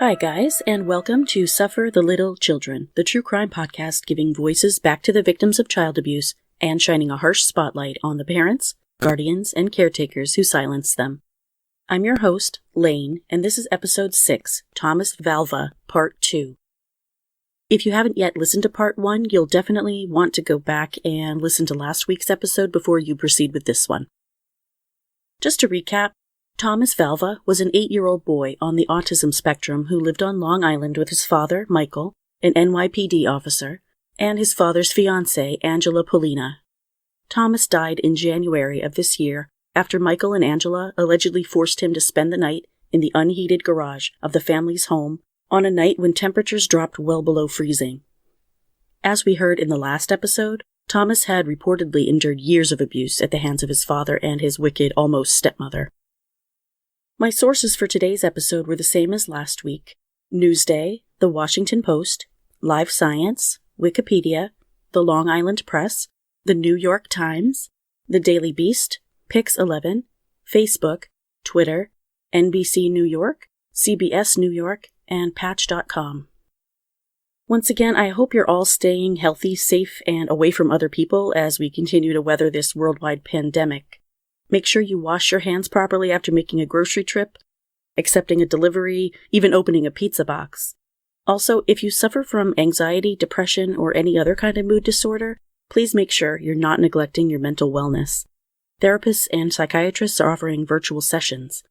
Hi guys, and welcome to Suffer the Little Children, the true crime podcast giving voices back to the victims of child abuse and shining a harsh spotlight on the parents, guardians, and caretakers who silenced them. I'm your host, Laine, and this is episode 6, Thomas Valva, part 2. If you haven't yet listened to part 1, you'll definitely want to go back and listen to last week's episode before you proceed with this one. Just to recap, Thomas Valva was an 8-year-old boy on the autism spectrum who lived on Long Island with his father, Michael, an NYPD officer, and his father's fiancee, Angela Polina. Thomas died in January of this year after Michael and Angela allegedly forced him to spend the night in the unheated garage of the family's home on a night when temperatures dropped well below freezing. As we heard in the last episode, Thomas had reportedly endured years of abuse at the hands of his father and his wicked, almost stepmother. My sources for today's episode were the same as last week: Newsday, The Washington Post, Live Science, Wikipedia, The Long Island Press, The New York Times, The Daily Beast, Pix11, Facebook, Twitter, NBC New York, CBS New York, and Patch.com. Once again, I hope you're all staying healthy, safe, and away from other people as we continue to weather this worldwide pandemic. Make sure you wash your hands properly after making a grocery trip, accepting a delivery, even opening a pizza box. Also, if you suffer from anxiety, depression, or any other kind of mood disorder, please make sure you're not neglecting your mental wellness. Therapists and psychiatrists are offering virtual sessions.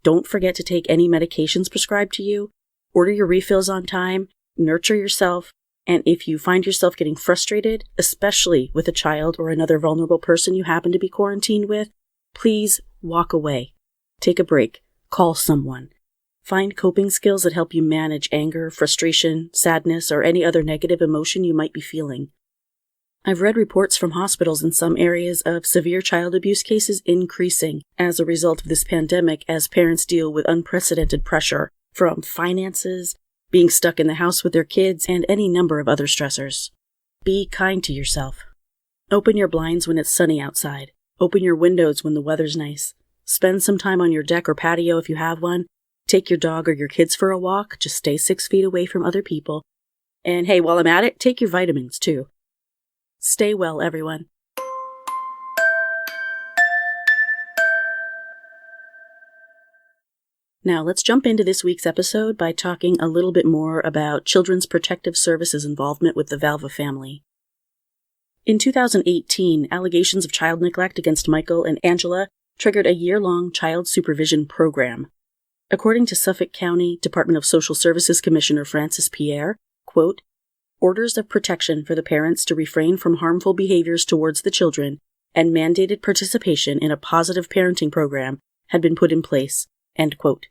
Don't forget to take any medications prescribed to you, order your refills on time, nurture yourself, and if you find yourself getting frustrated, especially with a child or another vulnerable person you happen to be quarantined with, please walk away. Take a break. Call someone. Find coping skills that help you manage anger, frustration, sadness, or any other negative emotion you might be feeling. I've read reports from hospitals in some areas of severe child abuse cases increasing as a result of this pandemic as parents deal with unprecedented pressure from finances, being stuck in the house with their kids, and any number of other stressors. Be kind to yourself. Open your blinds when it's sunny outside. Open your windows when the weather's nice. Spend some time on your deck or patio if you have one. Take your dog or your kids for a walk. Just stay 6 feet away from other people. And hey, while I'm at it, take your vitamins too. Stay well, everyone. Now let's jump into this week's episode by talking a little bit more about Children's Protective Services involvement with the Valva family. In 2018, allegations of child neglect against Michael and Angela triggered a year-long child supervision program. According to Suffolk County Department of Social Services Commissioner Francis Pierre, quote, orders of protection for the parents to refrain from harmful behaviors towards the children and mandated participation in a positive parenting program had been put in place, end quote.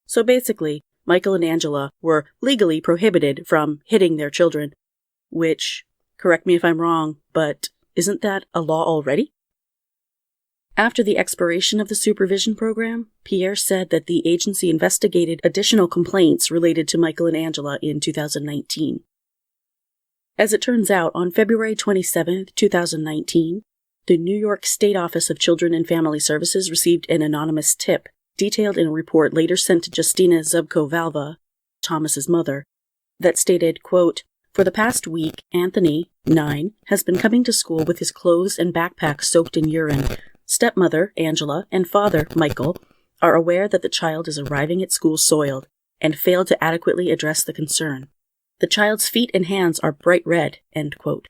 So basically, Michael and Angela were legally prohibited from hitting their children, which, correct me if I'm wrong, but isn't that a law already? After the expiration of the supervision program, Pierre said that the agency investigated additional complaints related to Michael and Angela in 2019. As it turns out, on February 27, 2019, the New York State Office of Children and Family Services received an anonymous tip, detailed in a report later sent to Justina Zubko Valva, Thomas's mother, that stated, quote, for the past week, Anthony, 9, has been coming to school with his clothes and backpack soaked in urine. Stepmother, Angela, and father, Michael, are aware that the child is arriving at school soiled and failed to adequately address the concern. The child's feet and hands are bright red, end quote.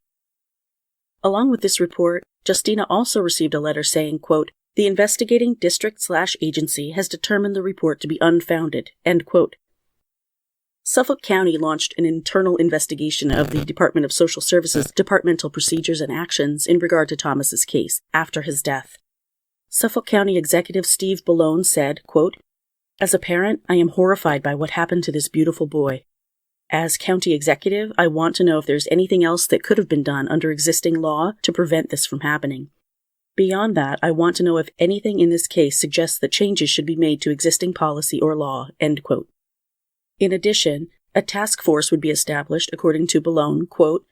Along with this report, Justina also received a letter saying, quote, the investigating district/agency has determined the report to be unfounded, end quote. Suffolk County launched an internal investigation of the Department of Social Services' departmental procedures and actions in regard to Thomas's case after his death. Suffolk County Executive Steve Bellone said, quote, as a parent, I am horrified by what happened to this beautiful boy. As county executive, I want to know if there's anything else that could have been done under existing law to prevent this from happening. Beyond that, I want to know if anything in this case suggests that changes should be made to existing policy or law, end quote. In addition, a task force would be established, according to Bellone, quote,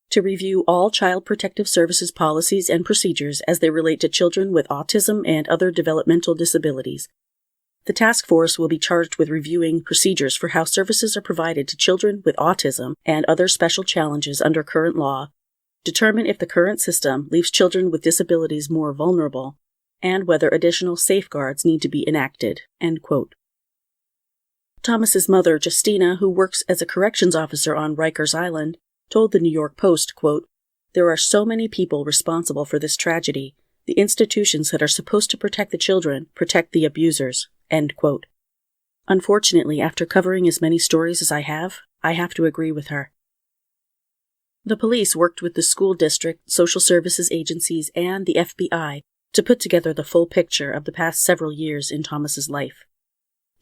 to review all Child Protective Services policies and procedures as they relate to children with autism and other developmental disabilities. The task force will be charged with reviewing procedures for how services are provided to children with autism and other special challenges under current law, determine if the current system leaves children with disabilities more vulnerable, and whether additional safeguards need to be enacted." End quote. Thomas's mother, Justina, who works as a corrections officer on Rikers Island, told the New York Post, quote, "There are so many people responsible for this tragedy. The institutions that are supposed to protect the children protect the abusers." End quote. Unfortunately, after covering as many stories as I have to agree with her. The police worked with the school district, social services agencies, and the FBI to put together the full picture of the past several years in Thomas's life.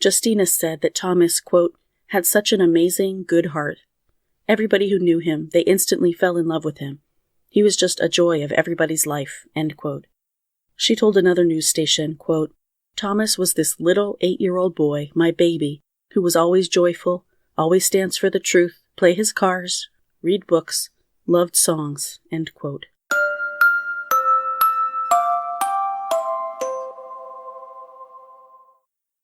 Justina said that Thomas, quote, "had such an amazing, good heart. Everybody who knew him, they instantly fell in love with him. He was just a joy of everybody's life." End quote. She told another news station, quote, "Thomas was this little 8-year-old boy, my baby, who was always joyful, always stands for the truth, play his cars, read books, loved songs." End quote.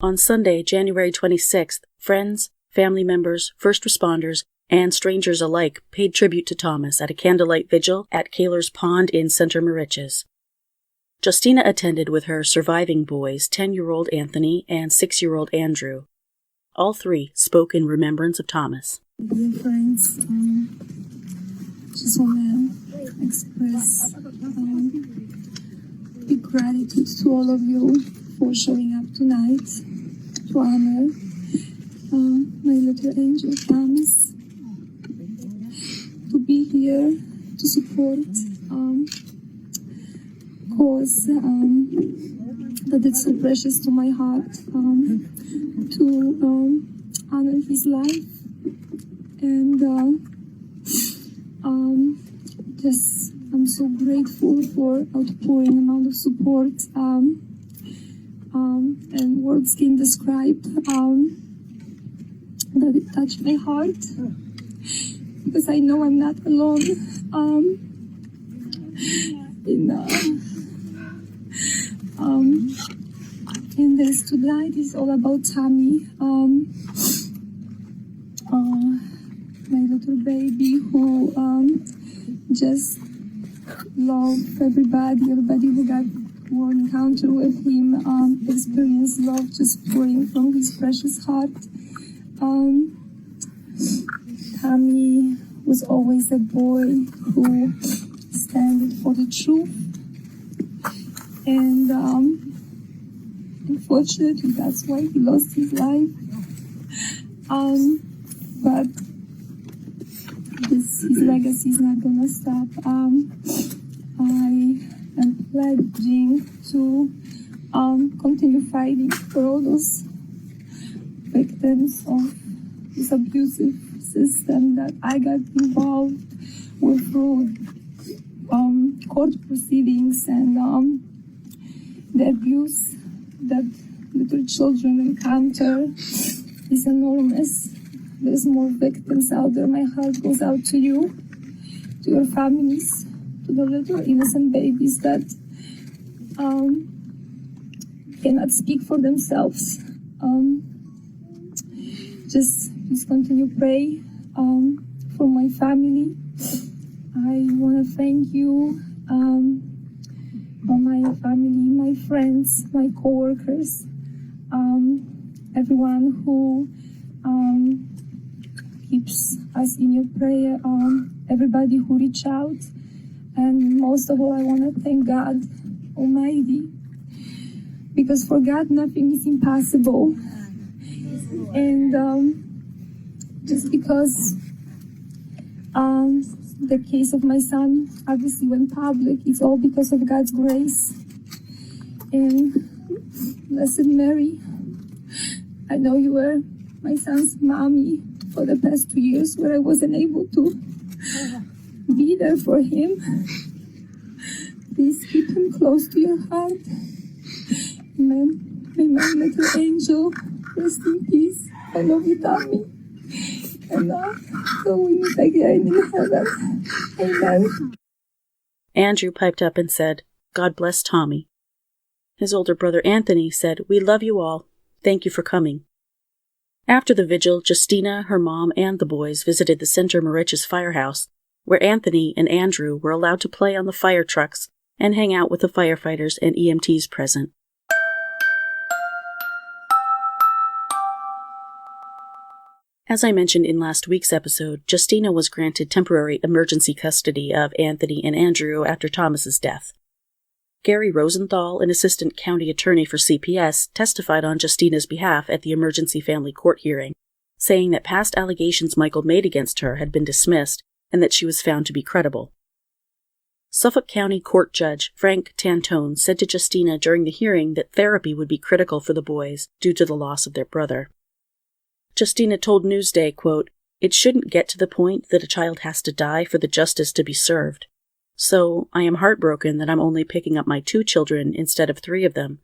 On Sunday, January 26th, friends, family members, first responders, and strangers alike paid tribute to Thomas at a candlelight vigil at Kaler's Pond in Center Moriches. Justina attended with her surviving boys, 10-year-old Anthony and 6-year-old Andrew. All three spoke in remembrance of Thomas. Dear friends, just want to express big gratitude to all of you for showing up tonight to honor my little angel Thomas, to be here to support cause that it's so precious to my heart, to honor his life, and just I'm so grateful for outpouring amount of support, and words can describe that it touched my heart, because I know I'm not alone in this. Tonight is all about Tommy, my little baby who just loved everybody who got one encounter with him, experienced love just pouring from his precious heart. Tommy was always a boy who stood for the truth, and unfortunately that's why he lost his life. But his legacy is not gonna stop. I am pledging to continue fighting for all those victims of this abusive system that I got involved with through court proceedings, and the abuse that little children encounter is enormous. There's more victims out there. My heart goes out to you, to your families, to the little innocent babies that cannot speak for themselves. Just continue to pray for my family. I want to thank you, for my family, my friends, my co-workers, everyone who keeps us in your prayer, everybody who reached out, and most of all I want to thank God Almighty, because for God nothing is impossible. And just because the case of my son obviously went public, it's all because of God's grace. And Blessed Mary, I know you were my son's mommy for the past 2 years where I wasn't able to be there for him. Please keep him close to your heart. Amen. May my little angel rest in peace. I love you, Tommy. And till we meet again in heaven. Amen. Andrew piped up and said, "God bless Tommy." His older brother Anthony said, "We love you all. Thank you for coming. After the vigil, Justina, her mom, and the boys visited the Center Moriches firehouse, where Anthony and Andrew were allowed to play on the fire trucks and hang out with the firefighters and EMTs present. As I mentioned in last week's episode, Justina was granted temporary emergency custody of Anthony and Andrew after Thomas's death. Gary Rosenthal, an assistant county attorney for CPS, testified on Justina's behalf at the emergency family court hearing, saying that past allegations Michael made against her had been dismissed and that she was found to be credible. Suffolk County Court Judge Frank Tantone said to Justina during the hearing that therapy would be critical for the boys due to the loss of their brother. Justina told Newsday, quote, "It shouldn't get to the point that a child has to die for the justice to be served. So I am heartbroken that I'm only picking up my 2 children instead of 3 of them.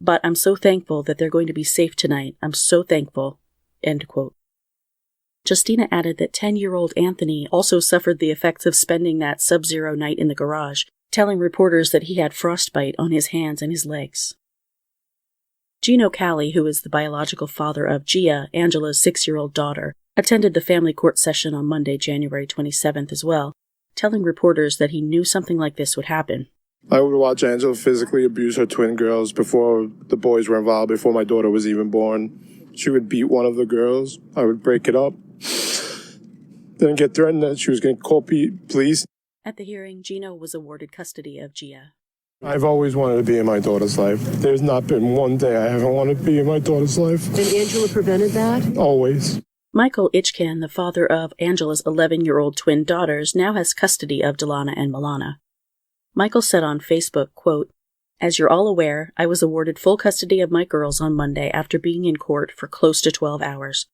But I'm so thankful that they're going to be safe tonight. I'm so thankful." End quote. Justina added that 10-year-old Anthony also suffered the effects of spending that sub-zero night in the garage, telling reporters that he had frostbite on his hands and his legs. Gino Calli, who is the biological father of Gia, Angela's 6-year-old daughter, attended the family court session on Monday, January 27th as well, telling reporters that he knew something like this would happen. I would watch Angela physically abuse her twin girls before the boys were involved, before my daughter was even born. She would beat one of the girls. I would break it up. Then get threatened that she was going to call police. At the hearing, Gino was awarded custody of Gia. I've always wanted to be in my daughter's life. There's not been one day I haven't wanted to be in my daughter's life. And Angela prevented that? Always. Michael Ichcan, the father of Angela's 11-year-old twin daughters, now has custody of Delana and Milana. Michael said on Facebook, quote, "As you're all aware, I was awarded full custody of my girls on Monday after being in court for close to 12 hours.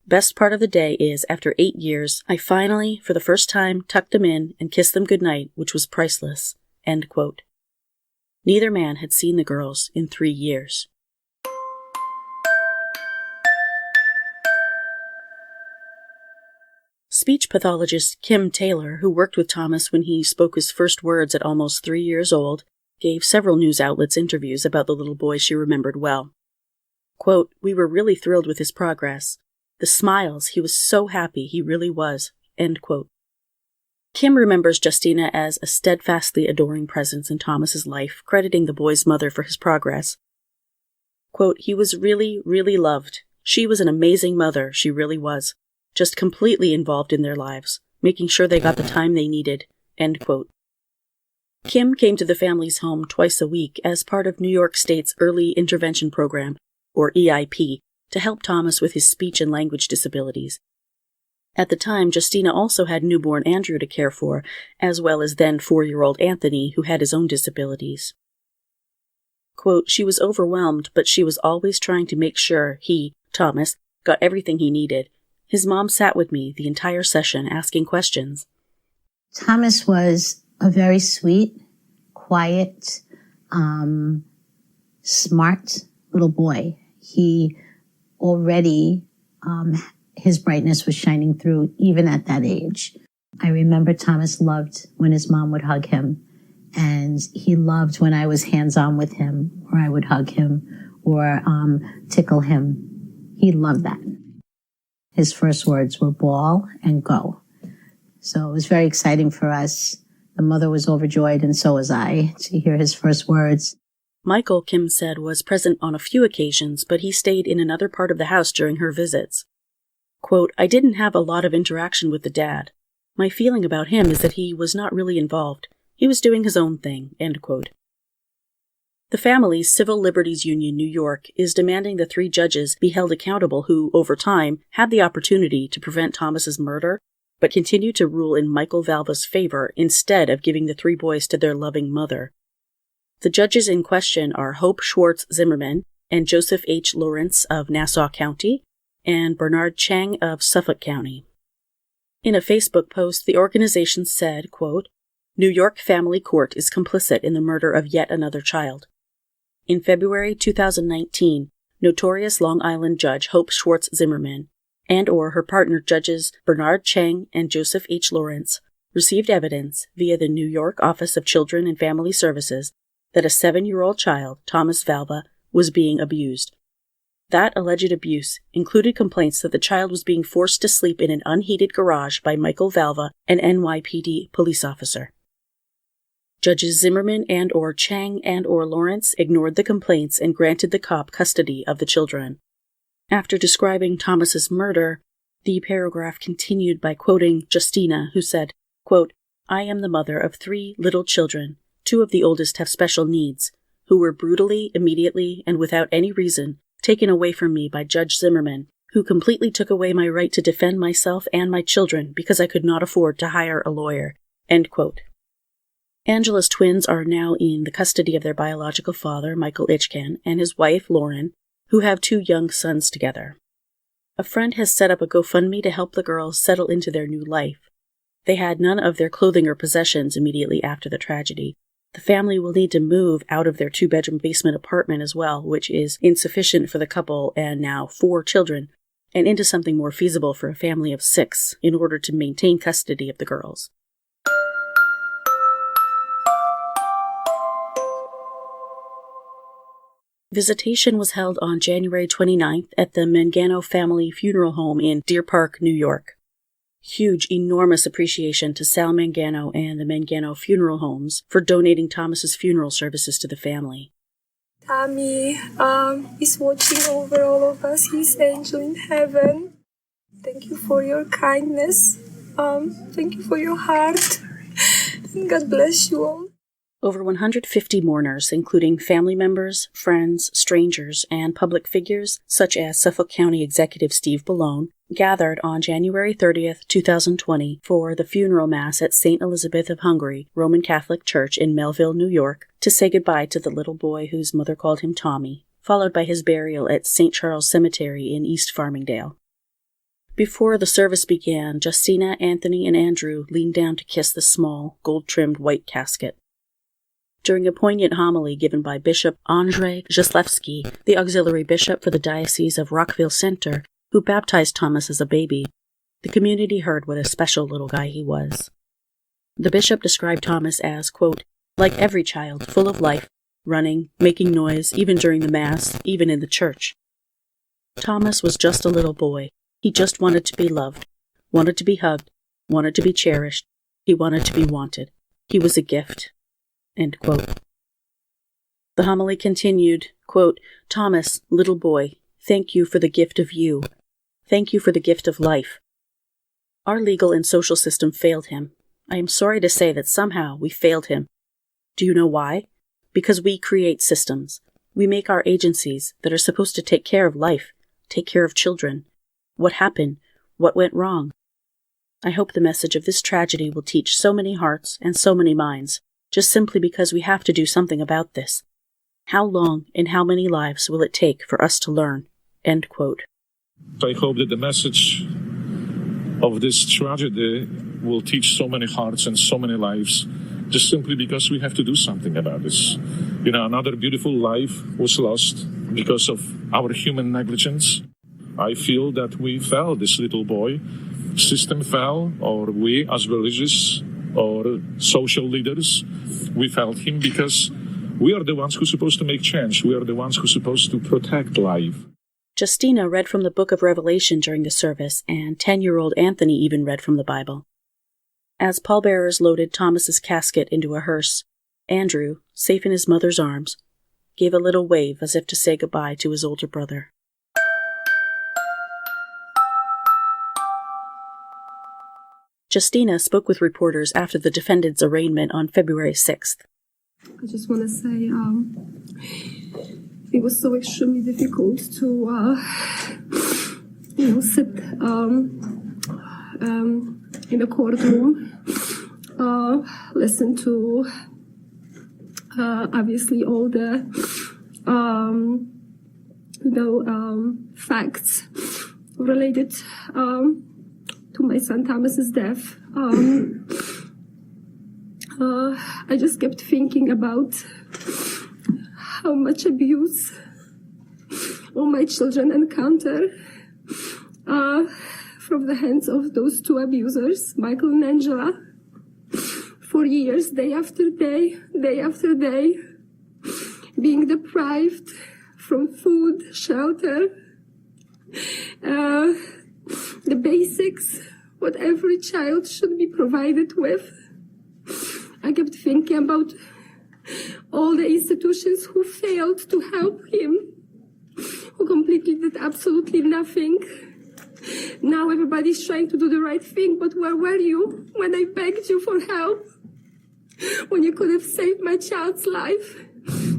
Best part of the day is, after 8 years, I finally, for the first time, tucked them in and kissed them goodnight, which was priceless." End quote. Neither man had seen the girls in 3 years. Speech pathologist Kim Taylor, who worked with Thomas when he spoke his first words at almost 3 years old, gave several news outlets interviews about the little boy she remembered well. Quote, "We were really thrilled with his progress. The smiles, he was so happy, he really was." End quote. Kim remembers Justina as a steadfastly adoring presence in Thomas's life, crediting the boy's mother for his progress. Quote, "He was really, really loved. She was an amazing mother, she really was. Just completely involved in their lives, making sure they got the time they needed." End quote. Kim came to the family's home twice a week as part of New York State's Early Intervention Program, or EIP, to help Thomas with his speech and language disabilities. At the time, Justina also had newborn Andrew to care for, as well as then 4-year-old Anthony, who had his own disabilities. Quote, "She was overwhelmed, but she was always trying to make sure he, Thomas, got everything he needed. His mom sat with me the entire session asking questions." Thomas was a very sweet, quiet, smart little boy. He already, his brightness was shining through even at that age. I remember Thomas loved when his mom would hug him, and he loved when I was hands-on with him, or I would hug him, or tickle him. He loved that. His first words were ball and go. So it was very exciting for us. The mother was overjoyed, and so was I, to hear his first words. Michael, Kim said, was present on a few occasions, but he stayed in another part of the house during her visits. Quote, "I didn't have a lot of interaction with the dad. My feeling about him is that he was not really involved. He was doing his own thing." End quote. The family's Civil Liberties Union New York is demanding the 3 judges be held accountable who, over time, had the opportunity to prevent Thomas's murder, but continue to rule in Michael Valva's favor instead of giving the 3 boys to their loving mother. The judges in question are Hope Schwartz Zimmerman and Joseph H. Lawrence of Nassau County and Bernard Chang of Suffolk County. In a Facebook post, the organization said, quote, "New York Family Court is complicit in the murder of yet another child. In February 2019, notorious Long Island judge Hope Schwartz Zimmerman and/or her partner judges Bernard Chang and Joseph H. Lawrence received evidence via the New York Office of Children and Family Services that a 7-year-old child, Thomas Valva, was being abused. That alleged abuse included complaints that the child was being forced to sleep in an unheated garage by Michael Valva, an NYPD police officer. Judges Zimmerman and/or Chang and/or Lawrence ignored the complaints and granted the cop custody of the children. After describing Thomas's murder, the paragraph continued by quoting Justina, who said, quote, "I am the mother of 3 little children. 2 of the oldest have special needs, who were brutally, immediately, and without any reason, taken away from me by Judge Zimmerman, who completely took away my right to defend myself and my children because I could not afford to hire a lawyer." End quote. Angela's twins are now in the custody of their biological father, Michael Ichkan, and his wife, Lauren, who have 2 young sons together. A friend has set up a GoFundMe to help the girls settle into their new life. They had none of their clothing or possessions immediately after the tragedy. The family will need to move out of their 2-bedroom basement apartment as well, which is insufficient for the couple and now 4 children, and into something more feasible for a family of 6 in order to maintain custody of the girls. Visitation was held on January 29th at the Mangano family funeral home in Deer Park, New York. Huge, enormous appreciation to Sal Mangano and the Mangano Funeral Homes for donating Thomas's funeral services to the family. Tommy is watching over all of us. He's angel in heaven. Thank you for your kindness. Thank you for your heart. And God bless you all. Over 150 mourners, including family members, friends, strangers, and public figures such as Suffolk County Executive Steve Ballone, gathered on January 30th, 2020 for the funeral mass at St. Elizabeth of Hungary Roman Catholic Church in Melville, New York, to say goodbye to the little boy whose mother called him Tommy, followed by his burial at St. Charles Cemetery in East Farmingdale. Before the service began, Justina, Anthony, and Andrew leaned down to kiss the small, gold-trimmed white casket. During a poignant homily given by Bishop Andrzej Jaslewski, the auxiliary bishop for the Diocese of Rockville Center, who baptized Thomas as a baby, the community heard what a special little guy he was. The bishop described Thomas as, quote, "like every child, full of life, running, making noise, even during the Mass, even in the church. Thomas was just a little boy. He just wanted to be loved, wanted to be hugged, wanted to be cherished. He wanted to be wanted. He was a gift." End quote. The homily continued, quote, "Thomas, little boy, thank you for the gift of you. Thank you for the gift of life. Our legal and social system failed him. I am sorry to say that somehow we failed him. Do you know why? Because we create systems. We make our agencies that are supposed to take care of life, take care of children. What happened? What went wrong? I hope the message of this tragedy will teach so many hearts and so many minds, just simply because we have to do something about this. How long and how many lives will it take for us to learn?" End quote. I hope that the message of this tragedy will teach so many hearts and so many lives, just simply because we have to do something about this. Another beautiful life was lost because of our human negligence. I feel that we fell, this little boy. System fell, or we as religious or social leaders, we felt him because we are the ones who are supposed to make change. We are the ones who are supposed to protect life. Justina read from the book of Revelation during the service, and 10-year-old Anthony even read from the Bible. As pallbearers loaded Thomas's casket into a hearse, Andrew, safe in his mother's arms, gave a little wave as if to say goodbye to his older brother. Justina spoke with reporters after the defendant's arraignment on February 6th. I just want to say it was so extremely difficult to sit in the courtroom, listen to obviously all the facts related to my son Thomas's death. I just kept thinking about how much abuse all my children encounter from the hands of those 2 abusers, Michael and Angela, for years, day after day, being deprived from food, shelter, the basics, what every child should be provided with. I kept thinking about all the institutions who failed to help him, who completely did absolutely nothing. Now everybody's trying to do the right thing, but where were you when I begged you for help? When you could have saved my child's life?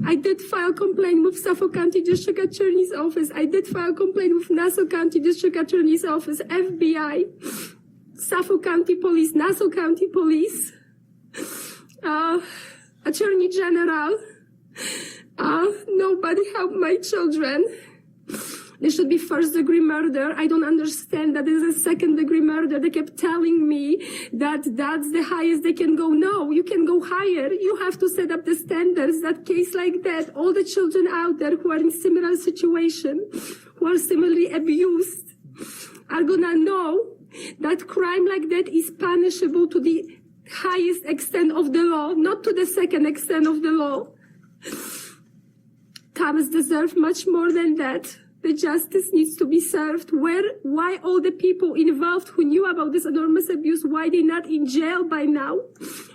I did file a complaint with Suffolk County District Attorney's Office. I did file a complaint with Nassau County District Attorney's Office, FBI, Suffolk County Police, Nassau County Police, Attorney General. Nobody helped my children. There should be first-degree murder. I don't understand that there's a second-degree murder. They kept telling me that that's the highest they can go. No, you can go higher. You have to set up the standards. That case like that, all the children out there who are in similar situation, who are similarly abused, are gonna know that crime like that is punishable to the highest extent of the law, not to the second extent of the law. Thomas deserves much more than that. The justice needs to be served. Why all the people involved who knew about this enormous abuse, why they not in jail by now?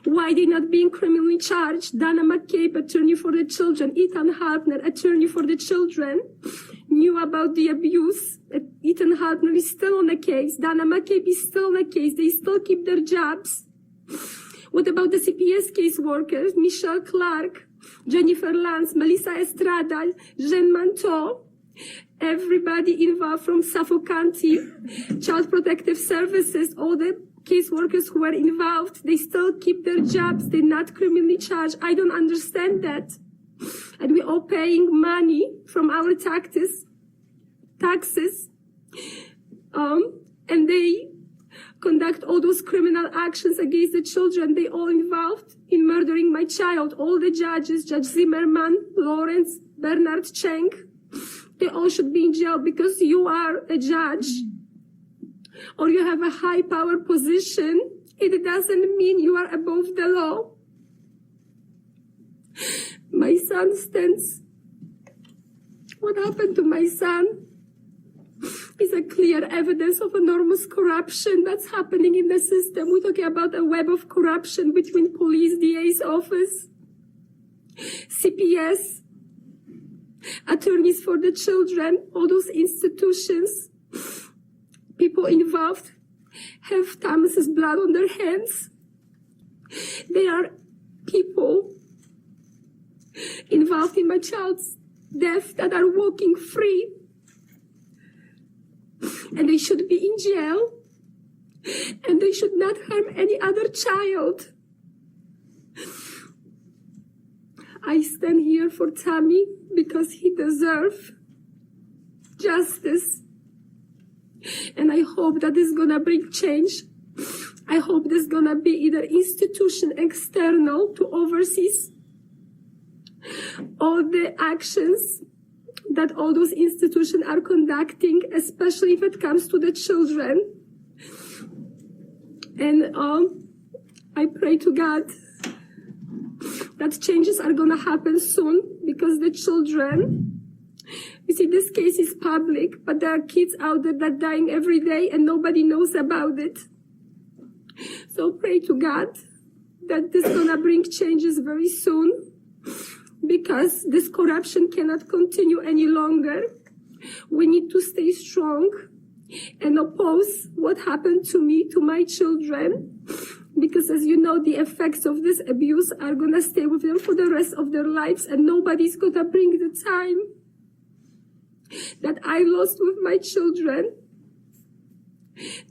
Why they not being criminally charged? Dana McCabe, attorney for the children, Ethan Hartner, attorney for the children, knew about the abuse. Ethan Hartner is still on the case. Dana McCabe is still on the case. They still keep their jobs. What about the CPS case workers? Michelle Clark, Jennifer Lance, Melissa Estrada, Jean Manteau, everybody involved from Suffolk County, Child Protective Services, all the case workers who were involved, they still keep their jobs. They're not criminally charged. I don't understand that. And we're all paying money from our taxes, and they conduct all those criminal actions against the children. They all involved in murdering my child. All the judges, Judge Zimmerman, Lawrence, Bernard Cheng, they all should be in jail because you are a judge or you have a high power position. It doesn't mean you are above the law. My son stands. What happened to my son is a clear evidence of enormous corruption that's happening in the system. We're talking about a web of corruption between police, DA's office, CPS, attorneys for the children, all those institutions. People involved have Thomas's blood on their hands. They are people involved in my child's death that are walking free. And they should be in jail. And they should not harm any other child. I stand here for Tommy because he deserves justice. And I hope that is gonna bring change. I hope there's gonna be either institution external to oversee all the actions that all those institutions are conducting, especially if it comes to the children. And I pray to God that changes are gonna happen soon, because the children, you see, this case is public, but there are kids out there that are dying every day and nobody knows about it. So pray to God that this is gonna bring changes very soon, because this corruption cannot continue any longer. We need to stay strong and oppose what happened to me, to my children, because as you know, the effects of this abuse are gonna stay with them for the rest of their lives, and nobody's gonna bring the time that I lost with my children.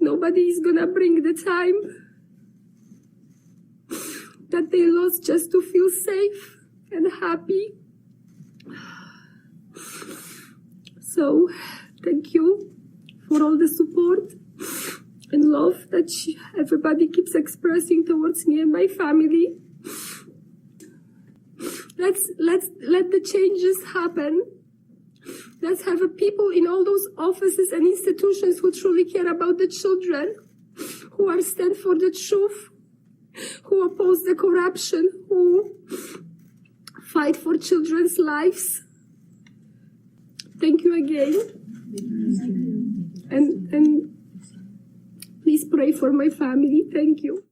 Nobody is gonna bring the time that they lost just to feel safe and happy. So thank you for all the support and love that everybody keeps expressing towards me and my family. Let's let the changes happen. Let's have people in all those offices and institutions who truly care about the children, who are stand for the truth, who oppose the corruption, who fight for children's lives. Thank you again. And please pray for my family. Thank you.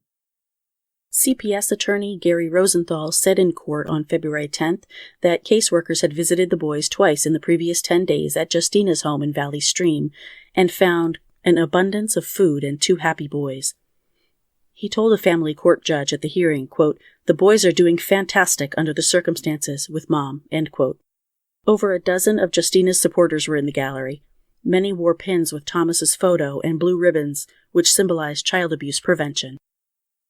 CPS attorney Gary Rosenthal said in court on February 10th that caseworkers had visited the boys twice in the previous 10 days at Justina's home in Valley Stream and found an abundance of food and 2 happy boys. He told a family court judge at the hearing, quote, "The boys are doing fantastic under the circumstances with Mom," end quote. Over a dozen of Justina's supporters were in the gallery. Many wore pins with Thomas's photo and blue ribbons, which symbolized child abuse prevention.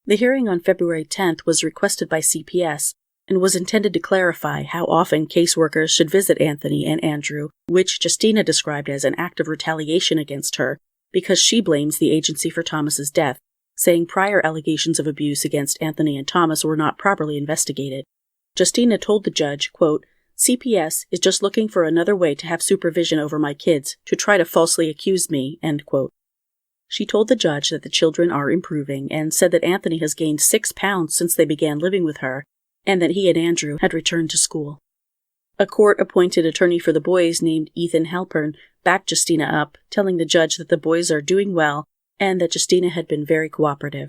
The hearing on February 10th was requested by CPS and was intended to clarify how often caseworkers should visit Anthony and Andrew, which Justina described as an act of retaliation against her because she blames the agency for Thomas's death, saying prior allegations of abuse against Anthony and Thomas were not properly investigated. Justina told the judge, quote, "CPS is just looking for another way to have supervision over my kids, to try to falsely accuse me," end quote. She told the judge that the children are improving and said that Anthony has gained 6 pounds since they began living with her and that he and Andrew had returned to school. A court-appointed attorney for the boys named Ethan Halpern backed Justina up, telling the judge that the boys are doing well and that Justina had been very cooperative.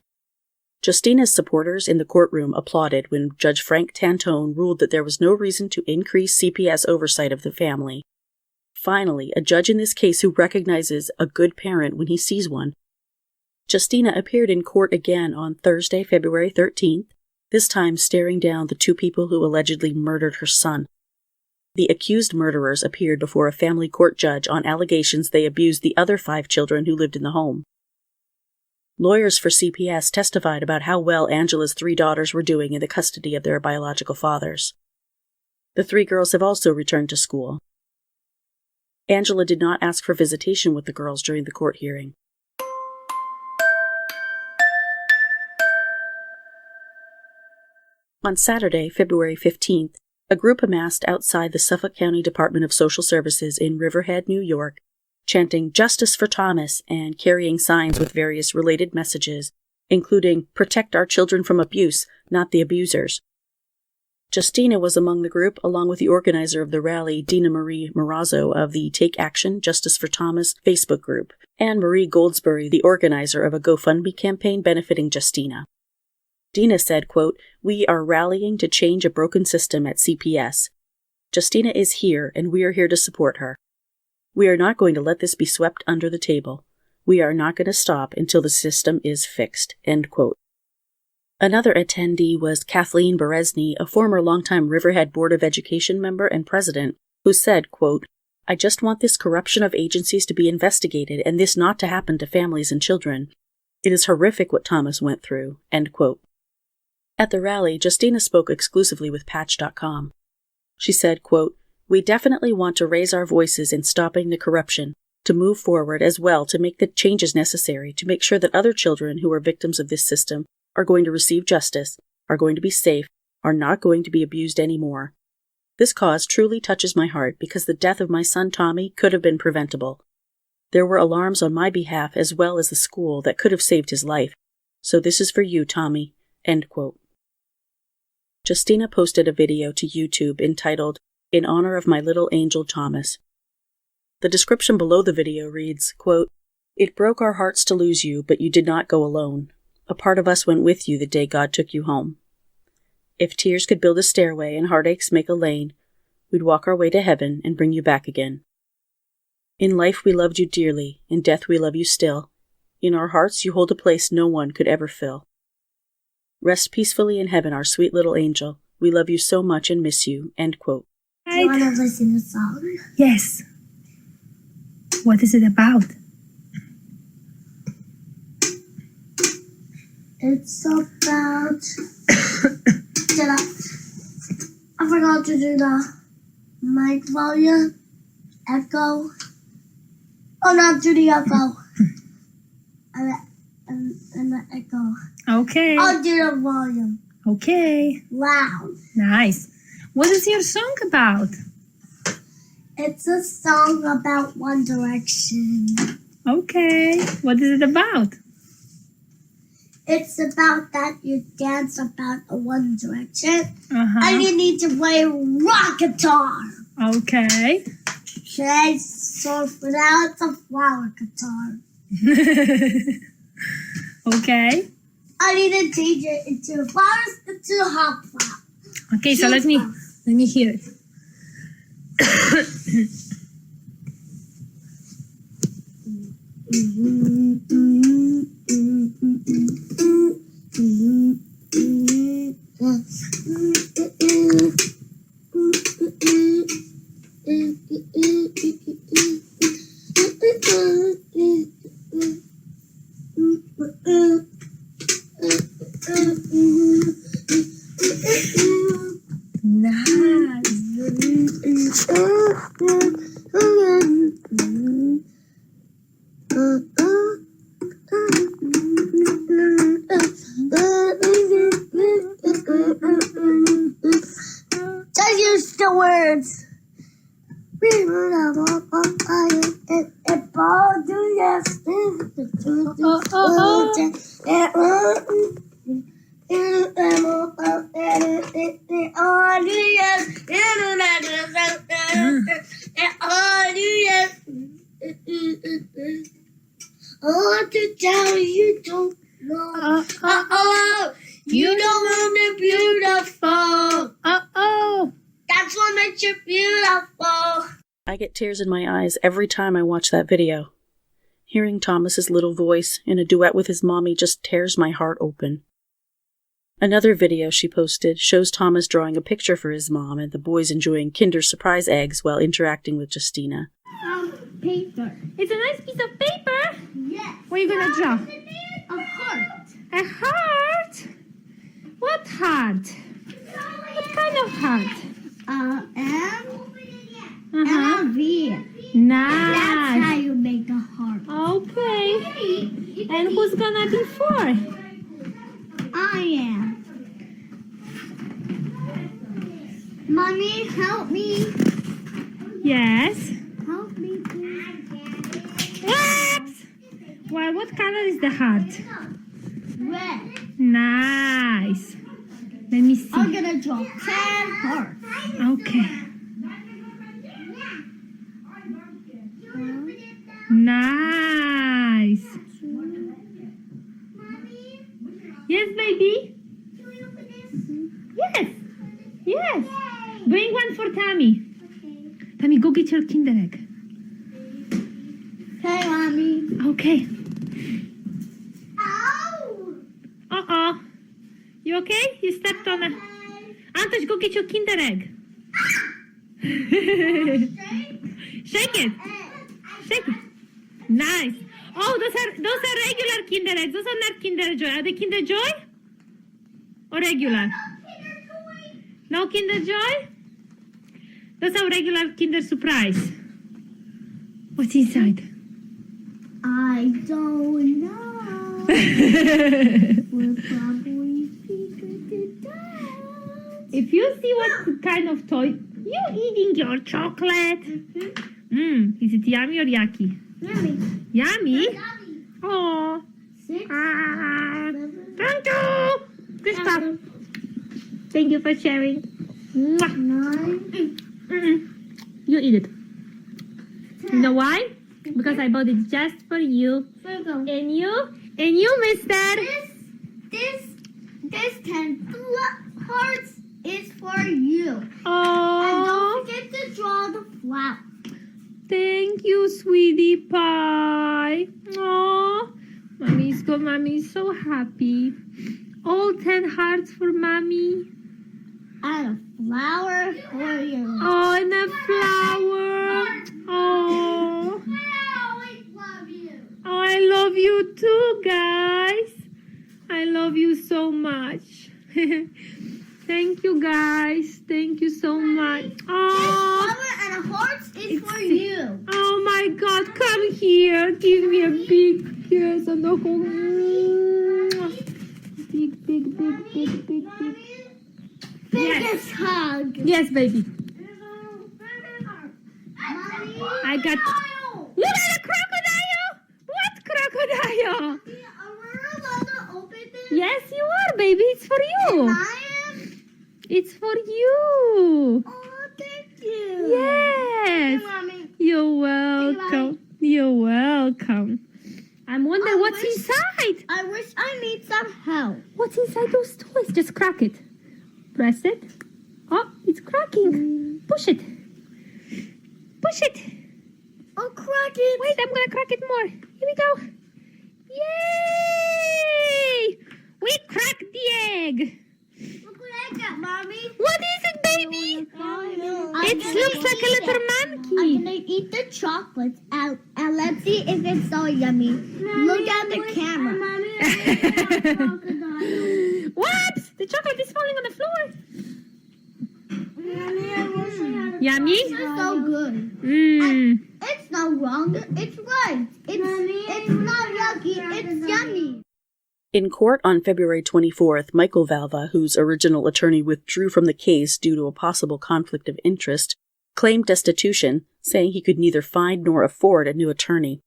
Justina's supporters in the courtroom applauded when Judge Frank Tantone ruled that there was no reason to increase CPS oversight of the family. Finally, a judge in this case who recognizes a good parent when he sees one. Justina appeared in court again on Thursday, February 13th, this time staring down the 2 people who allegedly murdered her son. The accused murderers appeared before a family court judge on allegations they abused the other 5 children who lived in the home. Lawyers for CPS testified about how well Angela's 3 daughters were doing in the custody of their biological fathers. The 3 girls have also returned to school. Angela did not ask for visitation with the girls during the court hearing. On Saturday, February 15th, a group amassed outside the Suffolk County Department of Social Services in Riverhead, New York, chanting "Justice for Thomas" and carrying signs with various related messages, including "Protect our children from abuse, not the abusers." Justina was among the group, along with the organizer of the rally, Dina Marie Marazzo of the Take Action, Justice for Thomas Facebook group, and Marie Goldsberry, the organizer of a GoFundMe campaign benefiting Justina. Dina said, quote, "We are rallying to change a broken system at CPS. Justina is here, and we are here to support her. We are not going to let this be swept under the table. We are not going to stop until the system is fixed," end quote. Another attendee was Kathleen Berezny, a former longtime Riverhead Board of Education member and president, who said, quote, "I just want this corruption of agencies to be investigated and this not to happen to families and children. It is horrific what Thomas went through," end quote. At the rally, Justina spoke exclusively with Patch.com. She said, quote, "We definitely want to raise our voices in stopping the corruption, to move forward as well to make the changes necessary to make sure that other children who are victims of this system are going to receive justice, are going to be safe, are not going to be abused anymore. This cause truly touches my heart because the death of my son Tommy could have been preventable. There were alarms on my behalf as well as the school that could have saved his life. So this is for you, Tommy," end quote. Justina posted a video to YouTube entitled, "In Honor of My Little Angel Thomas." The description below the video reads, quote, "It broke our hearts to lose you, but you did not go alone. A part of us went with you the day God took you home. If tears could build a stairway and heartaches make a lane, we'd walk our way to heaven and bring you back again. In life we loved you dearly, in death we love you still. In our hearts you hold a place no one could ever fill. Rest peacefully in heaven, our sweet little angel. We love you so much and miss you," end quote. Do you want to listen to a song? Yes. What is it about? It's about... I forgot to do the mic volume, echo. Oh, not do the echo. and the echo. Okay. I'll do the volume. Okay. Loud. Nice. What is your song about? It's a song about One Direction. Okay. What is it about? It's about that you dance about a One Direction. Uh-huh. And you need to play rock guitar. Okay. Okay, so for now it's a flower guitar. Okay. I need to change it into flowers into a hot flower. Okay, so let me hear it. Just use the words. I want to tell you don't know. You don't want it beautiful. That's what makes you beautiful. I get tears in my eyes every time I watch that video. Hearing Thomas's little voice in a duet with his mommy just tears my heart open. Another video she posted shows Thomas drawing a picture for his mom and the boys enjoying Kinder Surprise eggs while interacting with Justina. Paper. It's a nice piece of paper. Yes. What are you gonna draw? A heart. A heart? What heart? What kind of heart? M and a V. That's how Nice. you make a heart. Okay. And who's gonna be for? I am. Mommy, help me. Yes. Help me, please. Whoops. Well, what color is the heart? Red. Nice. Let me see. I'm gonna draw 10 hearts. Okay. Nice. Yes, baby. Yes. Yes. Bring one for Tammy. Tammy, go get your Kinder Egg. Hey, Mommy. Okay. Ow! Uh-oh. You okay? You stepped on a... Antoś, go get your Kinder Egg. Shake it. Shake it. Nice. Oh, those are regular Kinder Eggs. Those are not Kinder Joy. Are they Kinder Joy? Or regular? No Kinder Joy? Those are regular Kinder Surprise. What's inside? I don't know. We'll probably figure it out. If you see what kind of toy... You eating your chocolate? Is it yummy or yucky? Mommy. Yummy? Mommy. Oh. 6, Thank you. Good stuff. Thank you for sharing. Mwah. 9. You eat it. You know why? Because I bought it just for you. Virgo. And you, mister. This 10 hearts is for you. And Oh, don't forget to draw the flower. thank you, sweetie pie. Oh, Mommy's so happy. All 10 hearts for Mommy. And a flower for you. Oh, and a flower. Oh, I always love you. I love you too, guys. I love you so much. Thank you, guys. Thank you so much. Oh, Flower and a heart is for you. oh my God, come here. Give me a big kiss on the whole. Big. Biggest hug. Yes, baby. Mommy. I got. Look at the crocodile. What crocodile? We're allowed to open this. Yes, you are, baby. It's for you. I am. It's for you. Oh, thank you. Yes. Mommy. You're welcome. You're welcome. I'm wondering what's inside. I wish I need some help. What's inside those toys? Just crack it. Press it. Oh, it's cracking. Push it. Push it. I'll crack it. Wait, I'm gonna crack it more. Here we go. Yay! We cracked the egg. Look what I got, Mommy. What is it, baby? It looks like a little monkey. I'm gonna eat the chocolates out and let's see if it's so yummy. Look at the camera. Whoops! The chocolate is falling on the floor. Yummy? It's so good. It's not wrong. It's right. It's not yucky. It's yummy. In court on February 24th, Michael Valva, whose original attorney withdrew from the case due to a possible conflict of interest, claimed destitution, saying he could neither find nor afford a new attorney.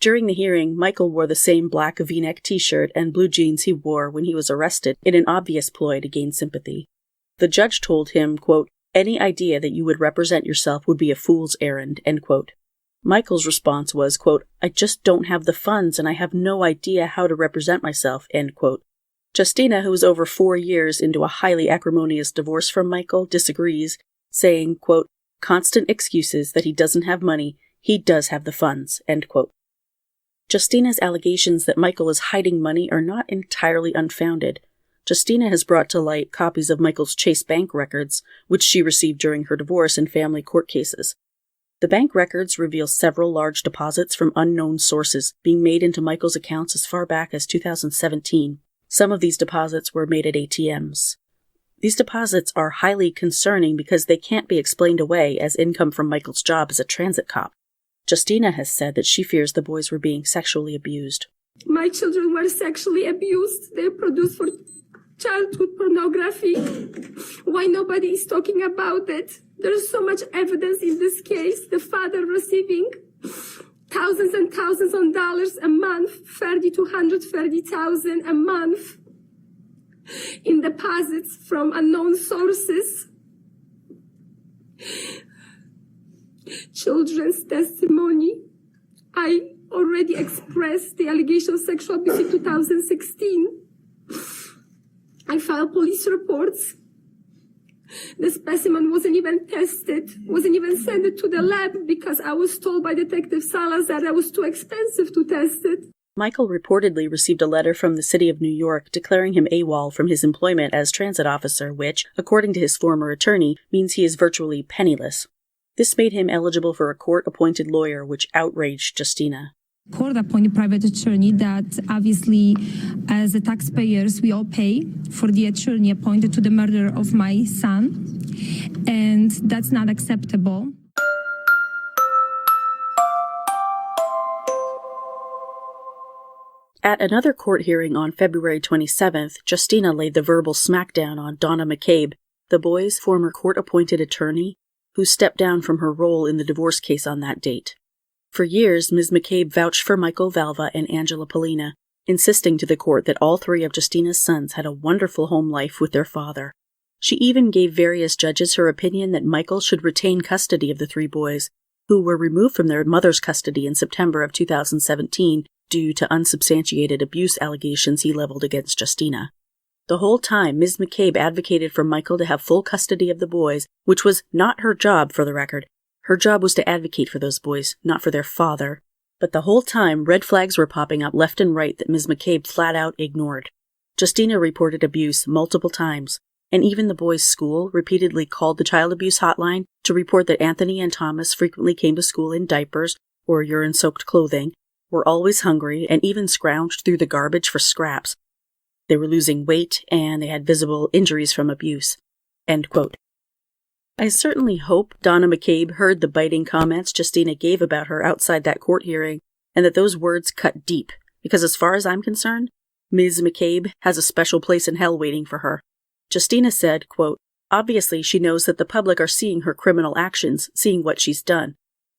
During the hearing, Michael wore the same black V-neck t-shirt and blue jeans he wore when he was arrested in an obvious ploy to gain sympathy. The judge told him, quote, "Any idea that you would represent yourself would be a fool's errand," end quote. Michael's response was, quote, "I just don't have the funds and I have no idea how to represent myself," end quote. Justina, who was over 4 years into a highly acrimonious divorce from Michael, disagrees, saying, quote, "Constant excuses that he doesn't have money, he does have the funds," end quote. Justina's allegations that Michael is hiding money are not entirely unfounded. Justina has brought to light copies of Michael's Chase Bank records, which she received during her divorce and family court cases. The bank records reveal several large deposits from unknown sources being made into Michael's accounts as far back as 2017. Some of these deposits were made at ATMs. These deposits are highly concerning because they can't be explained away as income from Michael's job as a transit cop. Justina has said that she fears the boys were being sexually abused. My children were sexually abused. They're produced for childhood pornography. Why nobody is talking about it? There's so much evidence in this case. The father receiving thousands and thousands of dollars a month, 30 to 130,000 a month in deposits from unknown sources. Children's testimony. I already expressed the allegation of sexual abuse in 2016. I filed police reports. The specimen wasn't even tested, wasn't even sent to the lab because I was told by Detective Salazar that it was too expensive to test it. Michael reportedly received a letter from the city of New York declaring him AWOL from his employment as transit officer, which, according to his former attorney, means he is virtually penniless. This made him eligible for a court-appointed lawyer, which outraged Justina. Court-appointed private attorney that obviously, as the taxpayers, we all pay for the attorney appointed to the murder of my son, and that's not acceptable. At another court hearing on February 27th, Justina laid the verbal smackdown on Donna McCabe, the boys' former court-appointed attorney, who stepped down from her role in the divorce case on that date. For years, Ms. McCabe vouched for Michael Valva and Angela Polina, insisting to the court that all 3 of Justina's sons had a wonderful home life with their father. She even gave various judges her opinion that Michael should retain custody of the 3 boys, who were removed from their mother's custody in September of 2017 due to unsubstantiated abuse allegations he leveled against Justina. The whole time, Ms. McCabe advocated for Michael to have full custody of the boys, which was not her job, for the record. Her job was to advocate for those boys, not for their father. But the whole time, red flags were popping up left and right that Ms. McCabe flat out ignored. Justina reported abuse multiple times, and even the boys' school repeatedly called the child abuse hotline to report that Anthony and Thomas frequently came to school in diapers or urine-soaked clothing, were always hungry, and even scrounged through the garbage for scraps. They were losing weight, and they had visible injuries from abuse. End quote. I certainly hope Donna McCabe heard the biting comments Justina gave about her outside that court hearing, and that those words cut deep, because as far as I'm concerned, Ms. McCabe has a special place in hell waiting for her. Justina said, quote, "Obviously she knows that the public are seeing her criminal actions, seeing what she's done.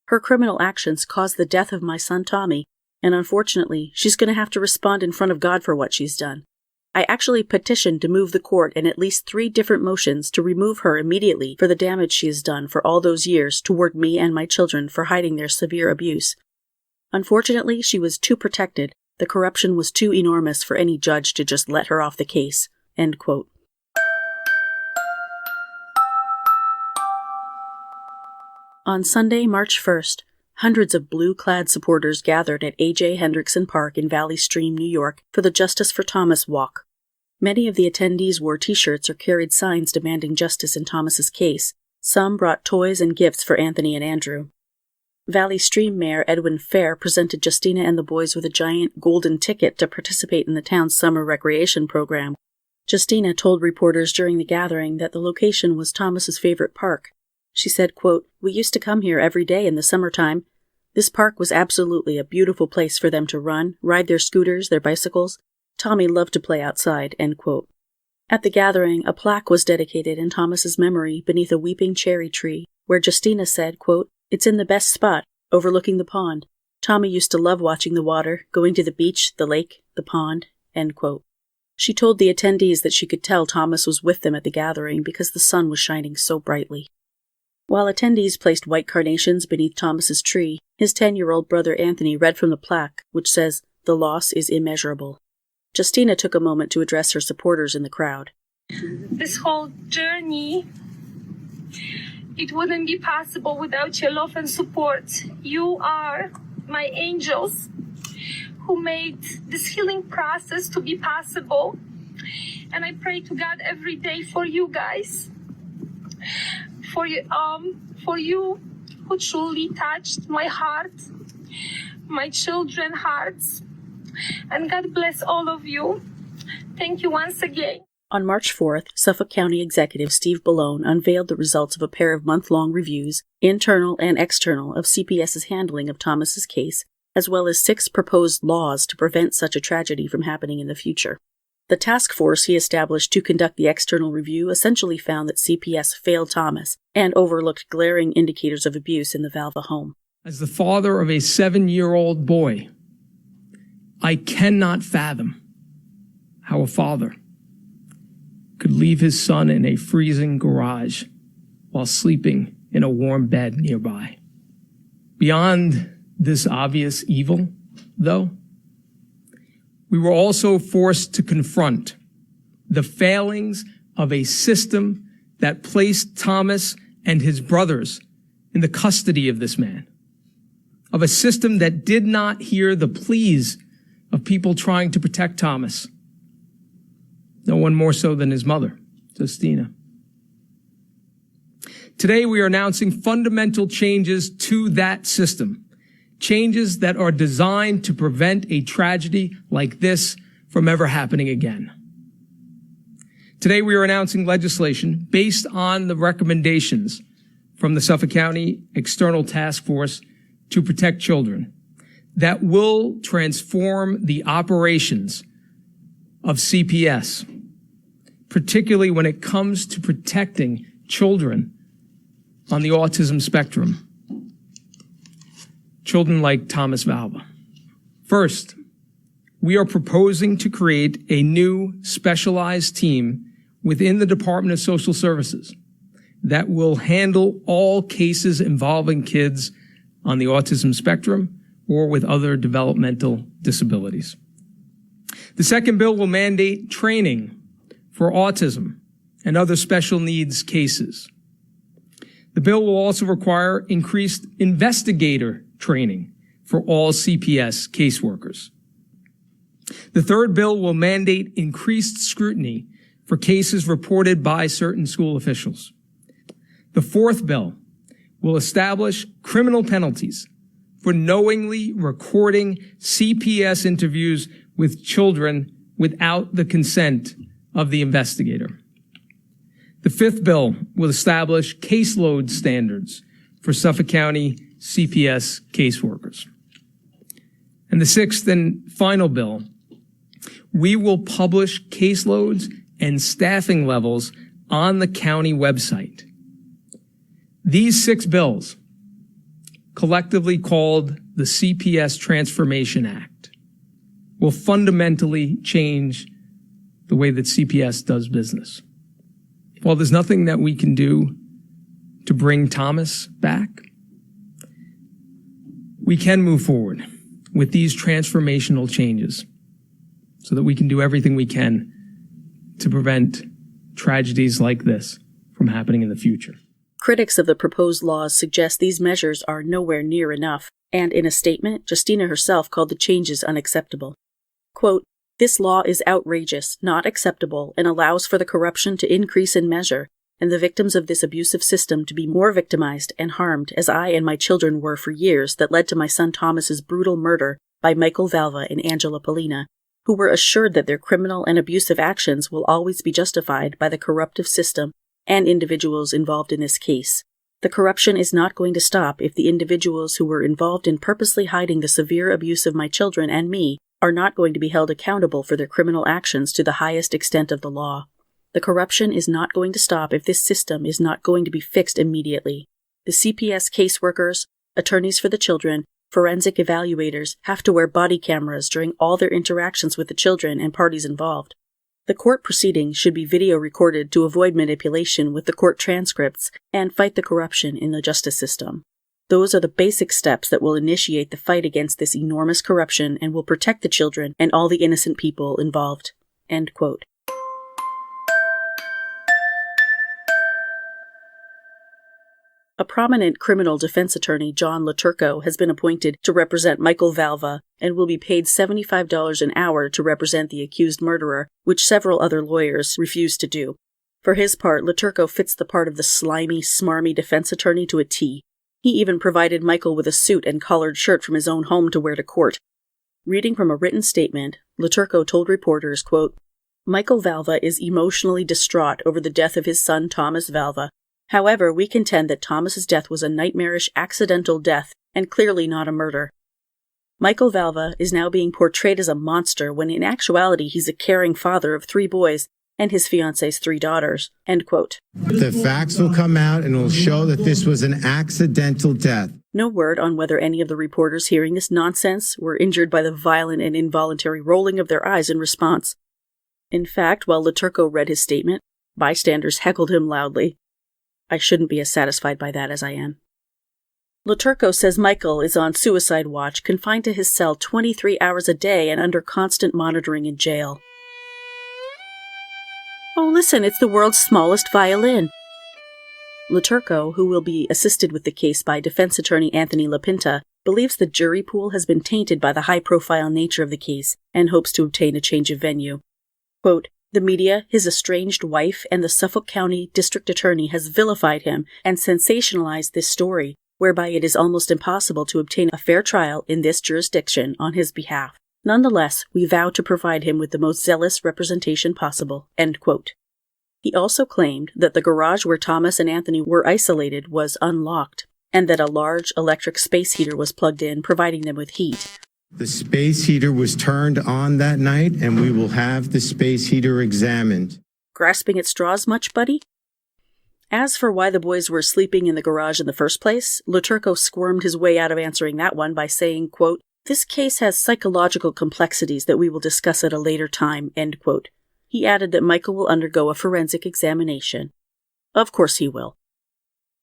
Her criminal actions caused the death of my son Tommy, and unfortunately, she's going to have to respond in front of God for what she's done. I actually petitioned to move the court in at least 3 different motions to remove her immediately for the damage she has done for all those years toward me and my children for hiding their severe abuse. Unfortunately, she was too protected. The corruption was too enormous for any judge to just let her off the case." End quote. On Sunday, March 1st, hundreds of blue-clad supporters gathered at A.J. Hendrickson Park in Valley Stream, New York, for the Justice for Thomas walk. Many of the attendees wore T-shirts or carried signs demanding justice in Thomas's case. Some brought toys and gifts for Anthony and Andrew. Valley Stream Mayor Edwin Fair presented Justina and the boys with a giant golden ticket to participate in the town's summer recreation program. Justina told reporters during the gathering that the location was Thomas's favorite park. She said, quote, "We used to come here every day in the summertime. This park was absolutely a beautiful place for them to run, ride their scooters, their bicycles. Tommy loved to play outside," end quote. At the gathering, a plaque was dedicated in Thomas's memory beneath a weeping cherry tree, where Justina said, quote, "It's in the best spot, overlooking the pond. Tommy used to love watching the water, going to the beach, the lake, the pond," end quote. She told the attendees that she could tell Thomas was with them at the gathering because the sun was shining so brightly. While attendees placed white carnations beneath Thomas's tree, his 10-year-old brother Anthony read from the plaque, which says, "The loss is immeasurable." Justina took a moment to address her supporters in the crowd. This whole journey, it wouldn't be possible without your love and support. You are my angels who made this healing process to be possible. And I pray to God every day for you guys. For you who truly touched my heart, my children's hearts. And God bless all of you. Thank you once again. On March 4th, Suffolk County Executive Steve Bellone unveiled the results of a pair of month-long reviews, internal and external, of CPS's handling of Thomas's case, as well as 6 proposed laws to prevent such a tragedy from happening in the future. The task force he established to conduct the external review essentially found that CPS failed Thomas and overlooked glaring indicators of abuse in the Valva home. As the father of a 7-year-old boy, I cannot fathom how a father could leave his son in a freezing garage while sleeping in a warm bed nearby. Beyond this obvious evil, though, we were also forced to confront the failings of a system that placed Thomas and his brothers in the custody of this man, of a system that did not hear the pleas of people trying to protect Thomas. No one more so than his mother, Justina. Today we are announcing fundamental changes to that system, changes that are designed to prevent a tragedy like this from ever happening again. Today we are announcing legislation based on the recommendations from the Suffolk County External Task Force to Protect Children that will transform the operations of CPS, particularly when it comes to protecting children on the autism spectrum. Children like Thomas Valva. First, we are proposing to create a new specialized team within the Department of Social Services that will handle all cases involving kids on the autism spectrum or with other developmental disabilities. The second bill will mandate training for autism and other special needs cases. The bill will also require increased investigator training for all CPS caseworkers. The third bill will mandate increased scrutiny for cases reported by certain school officials. The fourth bill will establish criminal penalties for knowingly recording CPS interviews with children without the consent of the investigator. The fifth bill will establish caseload standards for Suffolk County CPS caseworkers. And the sixth and final bill, we will publish caseloads and staffing levels on the county website. These 6 bills, collectively called the CPS Transformation Act, will fundamentally change the way that CPS does business. While there's nothing that we can do to bring Thomas back, we can move forward with these transformational changes so that we can do everything we can to prevent tragedies like this from happening in the future. Critics of the proposed laws suggest these measures are nowhere near enough, and in a statement, Justina herself called the changes unacceptable. Quote, "This law is outrageous, not acceptable, and allows for the corruption to increase in measure, and the victims of this abusive system to be more victimized and harmed, as I and my children were for years, that led to my son Thomas's brutal murder by Michael Valva and Angela Polina, who were assured that their criminal and abusive actions will always be justified by the corruptive system and individuals involved in this case. The corruption is not going to stop if the individuals who were involved in purposely hiding the severe abuse of my children and me are not going to be held accountable for their criminal actions to the highest extent of the law. The corruption is not going to stop if this system is not going to be fixed immediately. The CPS caseworkers, attorneys for the children, forensic evaluators have to wear body cameras during all their interactions with the children and parties involved. The court proceedings should be video recorded to avoid manipulation with the court transcripts and fight the corruption in the justice system. Those are the basic steps that will initiate the fight against this enormous corruption and will protect the children and all the innocent people involved." End quote. A prominent criminal defense attorney, John Laturco, has been appointed to represent Michael Valva and will be paid $75 an hour to represent the accused murderer, which several other lawyers refused to do. For his part, Laturco fits the part of the slimy, smarmy defense attorney to a T. He even provided Michael with a suit and collared shirt from his own home to wear to court. Reading from a written statement, Laturco told reporters, quote, "Michael Valva is emotionally distraught over the death of his son Thomas Valva. However, we contend that Thomas's death was a nightmarish accidental death and clearly not a murder. Michael Valva is now being portrayed as a monster when in actuality he's a caring father of 3 boys and his fiancee's 3 daughters." End quote. "The facts will come out and will show that this was an accidental death." No word on whether any of the reporters hearing this nonsense were injured by the violent and involuntary rolling of their eyes in response. In fact, while Laturco read his statement, bystanders heckled him loudly. I shouldn't be as satisfied by that as I am. Laturco says Michael is on suicide watch, confined to his cell 23 hours a day and under constant monitoring in jail. Oh, listen, it's the world's smallest violin. Laturco, who will be assisted with the case by defense attorney Anthony LaPinta, believes the jury pool has been tainted by the high-profile nature of the case and hopes to obtain a change of venue. Quote, "The media, his estranged wife, and the Suffolk County District Attorney has vilified him and sensationalized this story, whereby it is almost impossible to obtain a fair trial in this jurisdiction on his behalf. Nonetheless, we vow to provide him with the most zealous representation possible." End quote. He also claimed that the garage where Thomas and Anthony were isolated was unlocked, and that a large electric space heater was plugged in, providing them with heat. "The space heater was turned on that night, and we will have the space heater examined." Grasping at straws much, buddy? As for why the boys were sleeping in the garage in the first place, Laturco squirmed his way out of answering that one by saying, quote, "This case has psychological complexities that we will discuss at a later time," end quote. He added that Michael will undergo a forensic examination. Of course he will.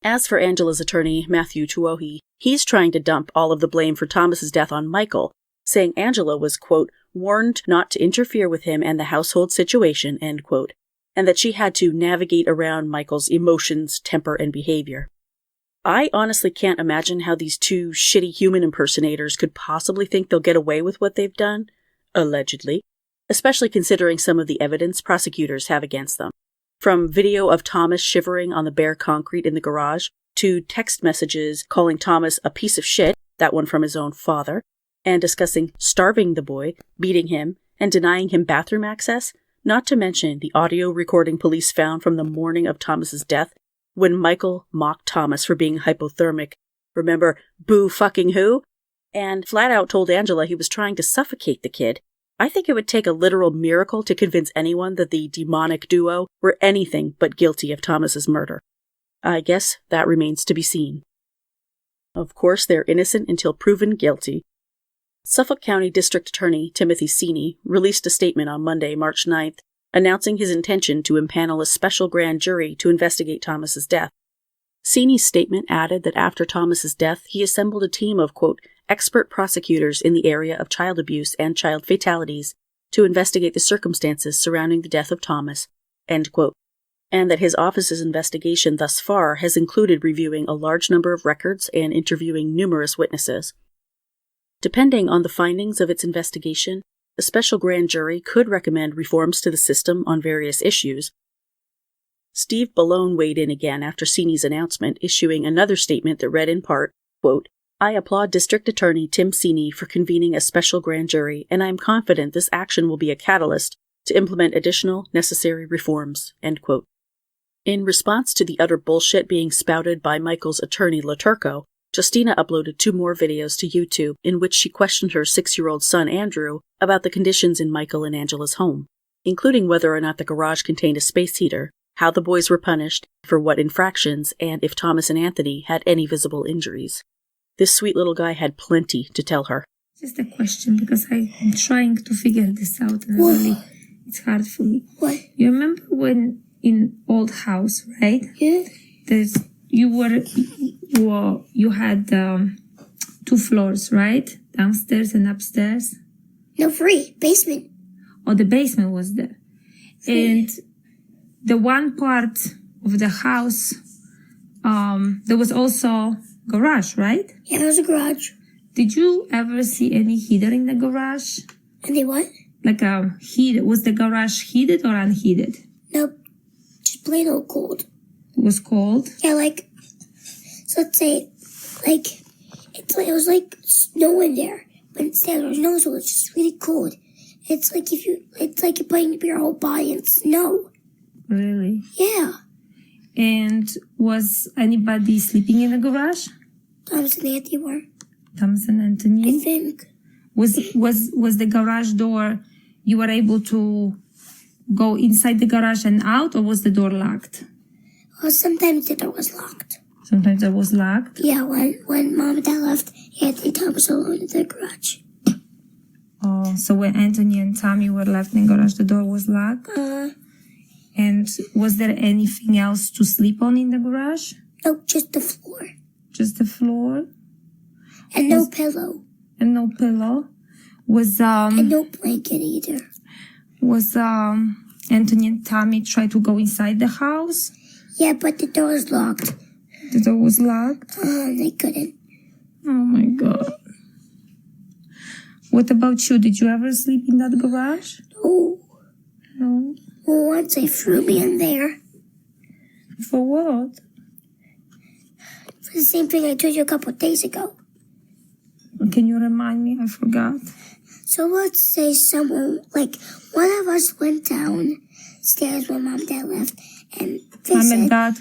As for Angela's attorney, Matthew Tuohy, he's trying to dump all of the blame for Thomas's death on Michael, saying Angela was, quote, "warned not to interfere with him and the household situation," end quote, and that she had to navigate around Michael's emotions, temper, and behavior. I honestly can't imagine how these 2 shitty human impersonators could possibly think they'll get away with what they've done, allegedly, especially considering some of the evidence prosecutors have against them. From video of Thomas shivering on the bare concrete in the garage, to text messages calling Thomas a piece of shit, that one from his own father, and discussing starving the boy, beating him, and denying him bathroom access, not to mention the audio recording police found from the morning of Thomas's death, when Michael mocked Thomas for being hypothermic. Remember, boo fucking who? And flat out told Angela he was trying to suffocate the kid. I think it would take a literal miracle to convince anyone that the demonic duo were anything but guilty of Thomas's murder. I guess that remains to be seen. Of course, they're innocent until proven guilty. Suffolk County District Attorney Timothy Sini released a statement on Monday, March 9th, announcing his intention to impanel a special grand jury to investigate Thomas's death. Cini's statement added that after Thomas's death, he assembled a team of, quote, expert prosecutors in the area of child abuse and child fatalities to investigate the circumstances surrounding the death of Thomas, end quote, and that his office's investigation thus far has included reviewing a large number of records and interviewing numerous witnesses. Depending on the findings of its investigation, a special grand jury could recommend reforms to the system on various issues. Steve Ballone weighed in again after Cini's announcement, issuing another statement that read in part, quote, I applaud District Attorney Tim Cini for convening a special grand jury, and I am confident this action will be a catalyst to implement additional necessary reforms, end quote. In response to the utter bullshit being spouted by Michael's attorney LaTurco, Justina uploaded 2 more videos to YouTube in which she questioned her 6-year-old son Andrew about the conditions in Michael and Angela's home, including whether or not the garage contained a space heater, how the boys were punished, for what infractions, and if Thomas and Anthony had any visible injuries. This sweet little guy had plenty to tell her. Just a question, because I'm trying to figure this out, and really, it's hard for me. What? You remember when in old house, right? Yeah. You had 2 floors, right? Downstairs and upstairs. No, 3. Basement. Oh, the basement was there. And the one part of the house, there was also garage, right? Yeah, there was a garage. Did you ever see any heater in the garage? Any what? Like a heater. Was the garage heated or unheated? Nope. Just plain old cold. It was cold? Yeah, so let's say, it was like snow in there. But instead there was no, so it was just really cold. It's like you're putting your whole body in snow. Really? Yeah. And was anybody sleeping in the garage? Thomas and Anthony were. Thomas and Anthony? I think. Was the garage door, you were able to go inside the garage and out, or was the door locked? Well, sometimes the door was locked. Sometimes it was locked? Yeah, when Mom and Dad left, Anthony and Tom was alone in the garage. Oh, so when Anthony and Tommy were left in the garage, the door was locked? And was there anything else to sleep on in the garage? No, just the floor. Just the floor? And no pillow. And no pillow? And no blanket either. Was Anthony and Tommy try to go inside the house? Yeah, but the door was locked. The door was locked? They couldn't. Oh my God. What about you? Did you ever sleep in that garage? No. No? Well, once they threw me in there. For what? For the same thing I told you a couple of days ago. Can you remind me? I forgot. So let's say one of us went downstairs when Mom and Dad left, and Mom and Dad,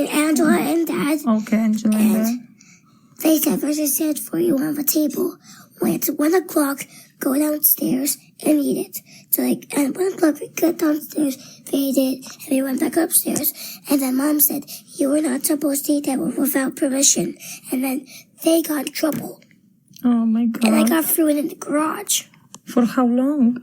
Angela and Dad. Okay, Angela and Dad. They said, first they said, for you on the table. When it's 1 o'clock, go downstairs and eat it. So at 1 o'clock, we got downstairs, we ate it, and we went back upstairs. And then Mom said, you were not supposed to eat that without permission. And then they got in trouble. Oh my God. And I got thrown in the garage. For how long?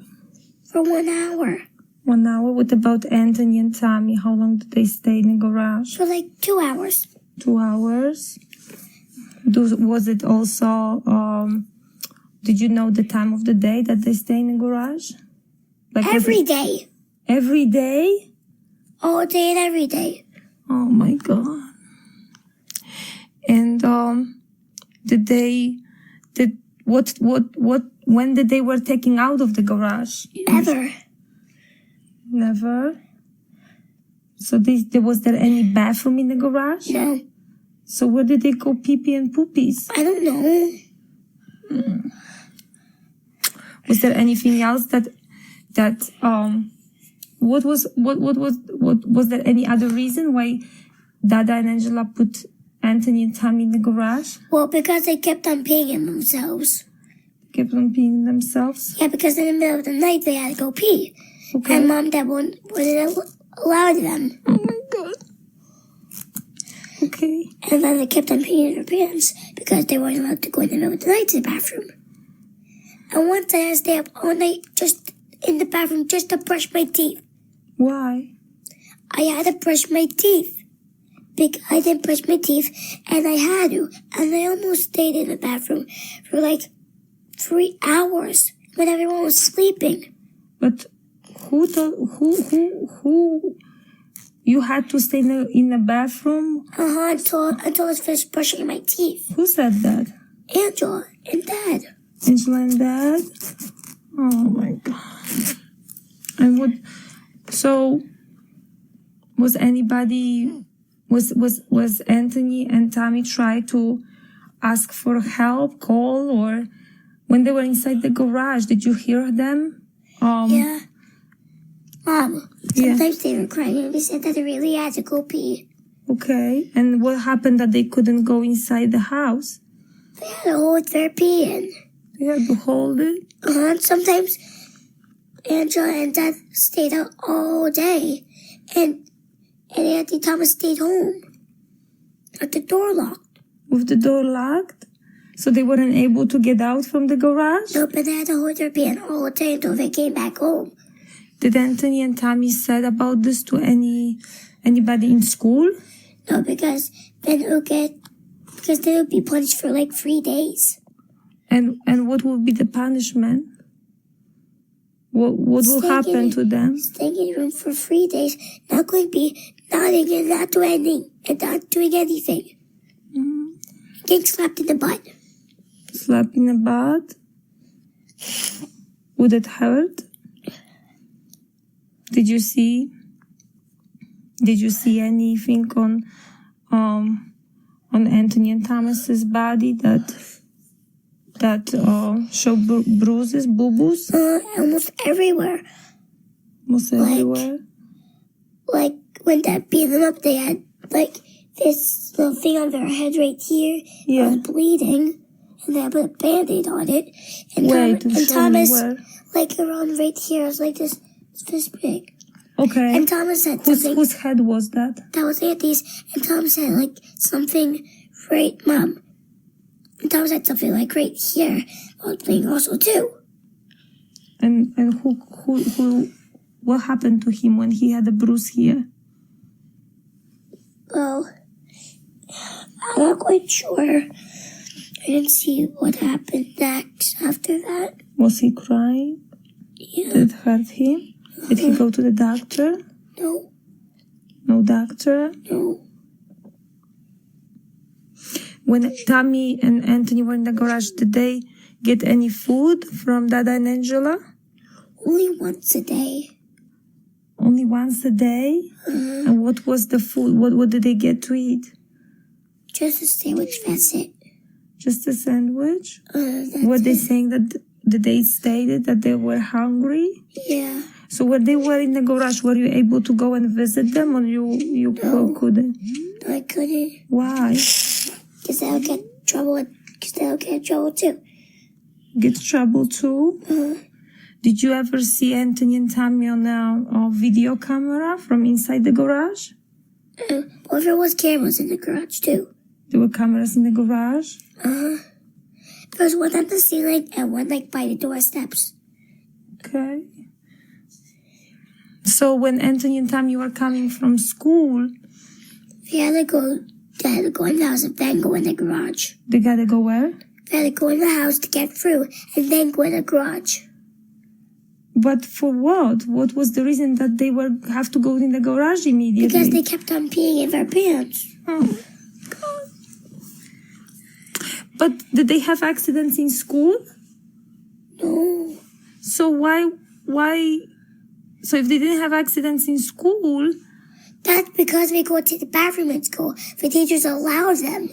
For 1 hour. 1 hour? What about Anthony and Tommy? How long did they stay in the garage? For 2 hours. 2 hours? Was it also, did you know the time of the day that they stay in the garage? Every day. Every day? All day and every day. Oh my God. And, when did they were taken out of the garage? Never. Never? So was there any bathroom in the garage? No. So where did they go pee-pee and poopies? I don't know. Was there anything else was there any other reason why Dada and Angela put Anthony and Tommy in the garage? Well, because they kept on peeing themselves. Kept on peeing themselves? Yeah, because in the middle of the night they had to go pee. Okay. And Mom and Dad wouldn't allow them. Oh my God. Okay. And then they kept on peeing in their pants because they weren't allowed to go in the middle of the night to the bathroom. And once I had to stay up all night just in the bathroom just to brush my teeth. Why? I had to brush my teeth. I didn't brush my teeth, and I had to. And I almost stayed in the bathroom for like 3 hours when everyone was sleeping. But who you had to stay in the bathroom? Until I was finished brushing my teeth. Who said that? Angela and Dad. Angela and Dad? Oh my God. And so was anybody, was Anthony and Tommy try to ask for help, call, or when they were inside the garage, did you hear them? Yeah. Sometimes they were crying and they said that they really had to go pee. Okay. And what happened that they couldn't go inside the house? They had to hold their pee in. They had to hold it? Sometimes Angela and Dad stayed out all day. And Auntie Thomas stayed home. With the door locked. With the door locked? So they weren't able to get out from the garage? No, but they had to hold their pee in all day until they came back home. Did Anthony and Tommy said about this to anybody in school? No, because then they would be punished for like 3 days. And what would be the punishment? What will happen to them? Staying in the room for 3 days, not going to be nodding and not doing anything. Mm-hmm. Getting slapped in the butt. Slapped in the butt? Would it hurt? Did you see anything on Anthony and Thomas's body that show bruises, boo-boos? Almost everywhere. Almost everywhere? Like when Dad beat them up, they had like this little thing on their head right here. Yeah. It was bleeding, and they had put a Band-Aid on it. And Thomas, like around right here, it was like this big. Okay. And Thomas said something. Whose head was that? That was Auntie's. And Thomas said like something right, Mom. And Thomas said something like right here. I was playing also too. And what happened to him when he had a bruise here? Well, I'm not quite sure. I didn't see what happened next after that. Was he crying? Yeah. Did it hurt him? Did he go to the doctor? No. No doctor? No. When Tommy and Anthony were in the garage, did they get any food from Dada and Angela? Only once a day. Only once a day? And what was the food? What did they get to eat? Just a sandwich, that's it. Just a sandwich? Were they saying that they stated that they were hungry? Yeah. So when they were in the garage, were you able to go and visit them, or you couldn't? No, I couldn't. Why? Because they'll get trouble. Too. Get trouble too? Did you ever see Anthony and Tommy on a video camera from inside the garage? Well, there was cameras in the garage too. There were cameras in the garage? There was one on the ceiling and one like by the doorsteps. Okay. So when Anthony and Tommy were coming from school, they had to go in the house and then go in the garage. They gotta go where? They had to go in the house to get through and then go in the garage. But for what? What was the reason that they have to go in the garage immediately? Because they kept on peeing in their pants. Oh, God. But did they have accidents in school? No. So why? So if they didn't have accidents in school... That's because we go to the bathroom at school. The teachers allow them.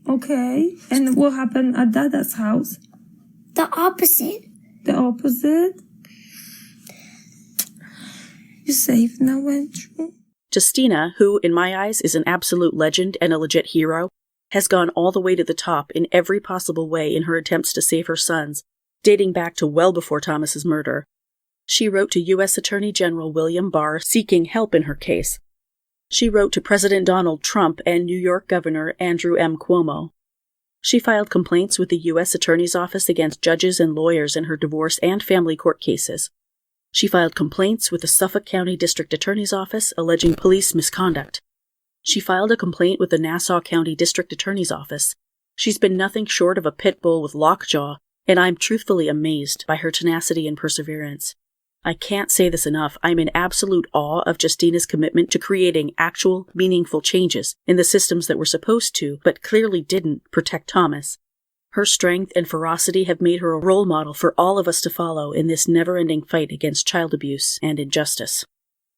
Okay. And what happened at Dada's house? The opposite. The opposite? You're safe now, Andrew. Justina, who, in my eyes, is an absolute legend and a legit hero, has gone all the way to the top in every possible way in her attempts to save her sons, dating back to well before Thomas's murder. She wrote to U.S. Attorney General William Barr seeking help in her case. She wrote to President Donald Trump and New York Governor Andrew M. Cuomo. She filed complaints with the U.S. Attorney's Office against judges and lawyers in her divorce and family court cases. She filed complaints with the Suffolk County District Attorney's Office alleging police misconduct. She filed a complaint with the Nassau County District Attorney's Office. She's been nothing short of a pit bull with lockjaw, and I'm truthfully amazed by her tenacity and perseverance. I can't say this enough. I'm in absolute awe of Justina's commitment to creating actual, meaningful changes in the systems that were supposed to, but clearly didn't, protect Thomas. Her strength and ferocity have made her a role model for all of us to follow in this never-ending fight against child abuse and injustice.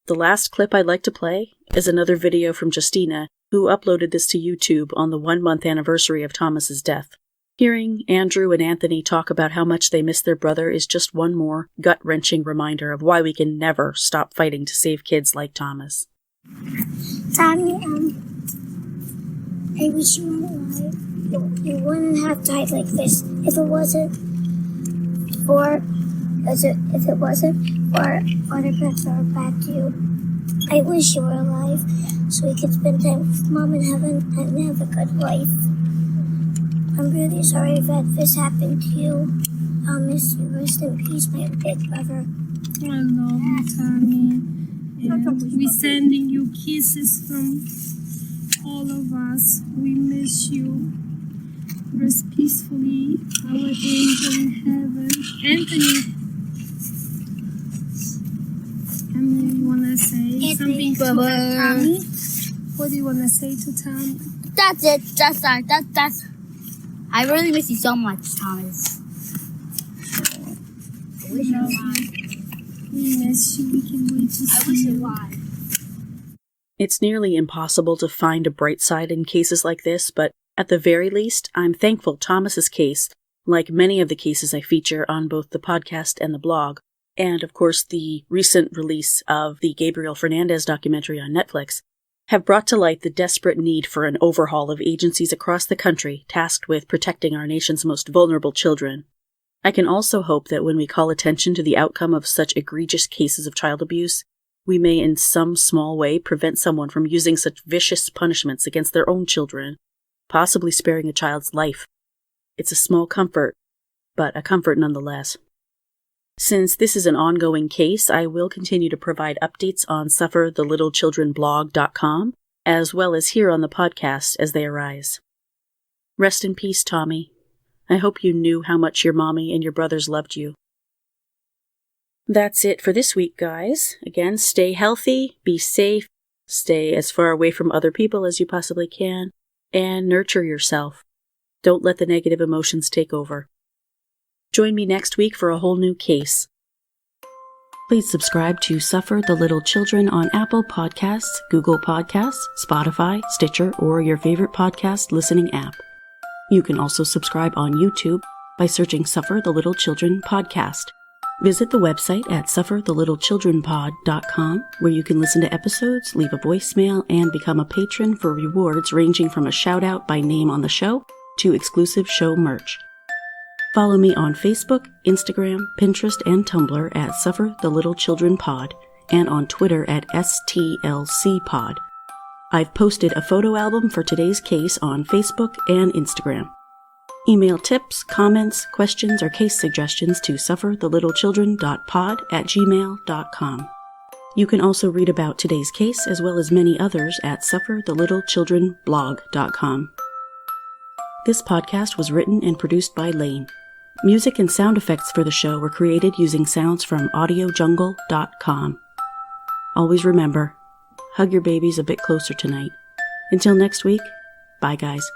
The last clip I'd like to play is another video from Justina, who uploaded this to YouTube on the 1-month anniversary of Thomas's death. Hearing Andrew and Anthony talk about how much they miss their brother is just one more gut-wrenching reminder of why we can never stop fighting to save kids like Thomas. Tommy, I wish you were alive. You wouldn't have died like this if it wasn't for other pets that are bad to you. I wish you were alive so we could spend time with Mom in heaven and have a good life. I'm really sorry that this happened to you. I'll miss you. Rest in peace, my big brother. I love you, Tommy. And we're sending you kisses from all of us. We miss you. Rest peacefully, our angel in heaven. Anthony, you want to say something to Tommy? What do you want to say to Tommy? That's it. That's. I really miss you so much, Thomas. I wish you were alive. We miss you. We can wait to see you. I wish you were alive. It's nearly impossible to find a bright side in cases like this, but at the very least, I'm thankful Thomas's case, like many of the cases I feature on both the podcast and the blog, and of course the recent release of the Gabriel Fernandez documentary on Netflix, have brought to light the desperate need for an overhaul of agencies across the country tasked with protecting our nation's most vulnerable children. I can also hope that when we call attention to the outcome of such egregious cases of child abuse, we may in some small way prevent someone from using such vicious punishments against their own children, possibly sparing a child's life. It's a small comfort, but a comfort nonetheless. Since this is an ongoing case, I will continue to provide updates on sufferthelittleChildrenblog.com, as well as here on the podcast as they arise. Rest in peace, Tommy. I hope you knew how much your mommy and your brothers loved you. That's it for this week, guys. Again, stay healthy, be safe, stay as far away from other people as you possibly can, and nurture yourself. Don't let the negative emotions take over. Join me next week for a whole new case. Please subscribe to Suffer the Little Children on Apple Podcasts, Google Podcasts, Spotify, Stitcher, or your favorite podcast listening app. You can also subscribe on YouTube by searching Suffer the Little Children Podcast. Visit the website at sufferthelittlecHildrenpod.com, where you can listen to episodes, leave a voicemail, and become a patron for rewards ranging from a shout-out by name on the show to exclusive show merch. Follow me on Facebook, Instagram, Pinterest, and Tumblr at Suffer the Little Children Pod, and on Twitter at STLCpod. I've posted a photo album for today's case on Facebook and Instagram. Email tips, comments, questions, or case suggestions to sufferthelittlecHildren.pod@gmail.com. You can also read about today's case as well as many others at sufferthelittlecHildrenblog.com. This podcast was written and produced by Laine. Music and sound effects for the show were created using sounds from audiojungle.com. Always remember, hug your babies a bit closer tonight. Until next week, bye guys.